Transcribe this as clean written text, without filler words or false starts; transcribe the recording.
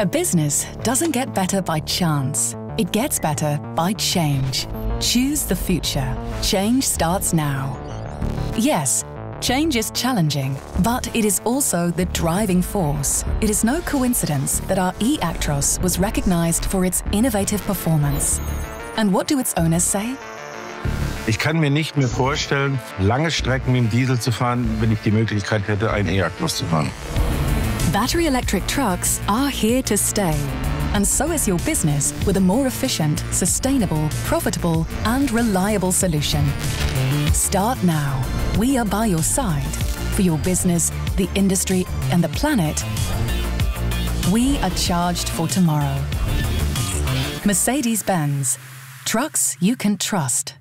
A business doesn't get better by chance. It gets better by change. Choose the future. Change starts now. Yes, change is challenging, but it is also the driving force. It is no coincidence that our eActros was recognized for its innovative performance. And what do its owners say? Ich kann mir nicht mehr vorstellen, lange Strecken mit dem Diesel zu fahren, wenn ich die Möglichkeit hätte, einen eActros zu fahren. Battery electric trucks are here to stay. And so is your business with a more efficient, sustainable, profitable and reliable solution. Start now. We are by your side. For your business, the industry and the planet, we are charged for tomorrow. Mercedes-Benz. Trucks you can trust.